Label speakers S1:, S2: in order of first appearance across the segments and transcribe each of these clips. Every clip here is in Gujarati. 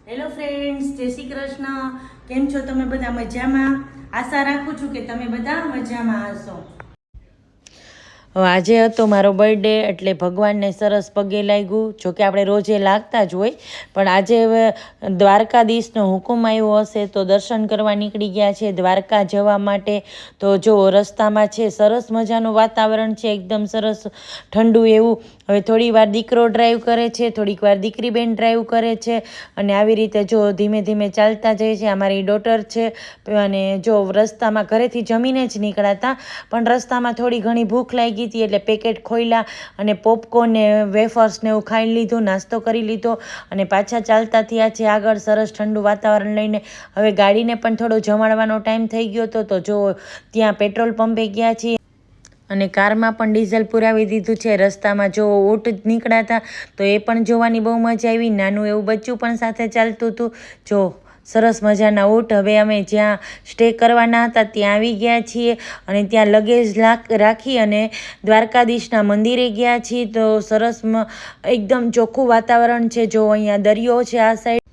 S1: હેલો ફ્રેન્ડ્સ, જય શ્રી કૃષ્ણ. કેમ છો તમે બધા? મજામાં? આશા રાખું છું કે તમે બધા મજામાં હશો. આજે હતો મારો બર્થડે એટલે ભગવાનને સરસ પગે લાગ્યું. જોકે આપણે રોજે લાગતા જ હોય, પણ આજે દ્વારકાધીશનો હુકમ આવ્યો હશે તો દર્શન કરવા નીકળી ગયા છે દ્વારકા જવા માટે. તો જો રસ્તામાં છે સરસ મજાનું વાતાવરણ છે, એકદમ સરસ ઠંડુ એવું. હવે થોડી વાર દીકરો ડ્રાઈવ કરે છે, થોડીક વાર દીકરી બેન ડ્રાઈવ કરે છે, અને આવી રીતે જો ધીમે ધીમે ચાલતા જાય છે. અમારી ડોટર છે, અને જો રસ્તામાં ઘરેથી જમીને જ નીકળાતા, પણ રસ્તામાં થોડી ઘણી ભૂખ લાગી હતી એટલે પેકેટ ખોલ્યા અને પોપકોર્ન ને વેફર્સ ને એવું ખાઈ લીધું, નાસ્તો કરી લીધો અને પાછા ચાલતા થયા છે આગળ સરસ ઠંડુ વાતાવરણ લઈને. હવે ગાડીને પણ થોડો જમાડવાનો ટાઈમ થઈ ગયો હતો, તો જો ત્યાં પેટ્રોલ પંપે ગયા છીએ અને કારમાં પણ ડીઝલ પુરાવી દીધું છે. રસ્તામાં જો ઊંટ નીકળાતા તો એ પણ જોવાની બહુ મજા આવી. નાનું એવું બચ્ચું પણ સાથે ચાલતું હતું. જો સરસ મજાના ઊંટ. હવે અમે જ્યાં સ્ટે કરવાના હતા ત્યાં આવી ગયા છીએ અને ત્યાં લગેજ રાખી અને દ્વારકાધીશના મંદિરે ગયા છીએ. તો સરસ એકદમ ચોખ્ખું વાતાવરણ છે. જો અહીંયા દરિયો છે આ સાઈડ.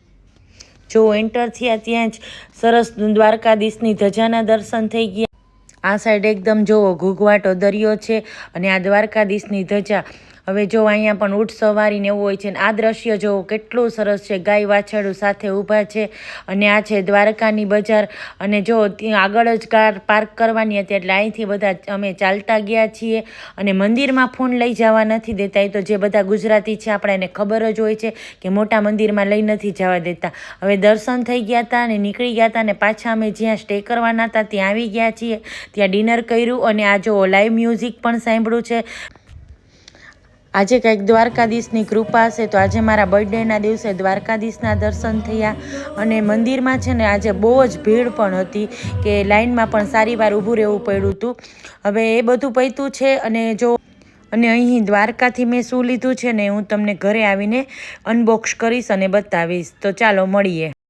S1: જો એન્ટર થયા ત્યાં જ સરસ દ્વારકાધીશની ધજાના દર્શન થઈ ગયા. આ સાઈડ એકદમ જોવો ઘૂઘવાટો દરિયો છે અને આ દ્વારકાધીશની ધજા. હવે જો અહીંયા પણ ઊંટ સવારી ને એવું હોય છે. આ દ્રશ્ય જો કેટલું સરસ છે. ગાય વાછરડું સાથે ઊભા છે અને આ છે દ્વારકાની બજાર. અને જો ત્યાં આગળ જ કાર પાર્ક કરવાની હતી એટલે અહીંથી બધા અમે ચાલતા ગયા છીએ. અને મંદિરમાં ફોન લઈ જવા નથી દેતા. એ તો જે બધા ગુજરાતી છે આપણે એને ખબર જ હોય છે કે મોટા મંદિરમાં લઈ નથી જવા દેતા. હવે દર્શન થઈ ગયા હતા અને નીકળી ગયા હતા અને પાછા અમે જ્યાં સ્ટે કરવાના હતા ત્યાં આવી ગયા છીએ. ત્યાં ડિનર કર્યું અને આ જો લાઈવ મ્યુઝિક પણ સાંભળ્યું છે. આજે કંઈક દ્વારકાધીશની કૃપા હશે તો આજે મારા બર્થડેના દિવસે દ્વારકાધીશના દર્શન થયા. અને મંદિરમાં છે ને આજે બહુ જ ભીડ પણ હતી કે લાઇનમાં પણ સારી વાર ઊભું રહેવું પડ્યું હતું. હવે એ બધું પત્યું છે અને અહીં દ્વારકાથી મેં શું લીધું છે ને હું તમને ઘરે આવીને અનબોક્સ કરીશ અને બતાવીશ. તો ચાલો મળીએ.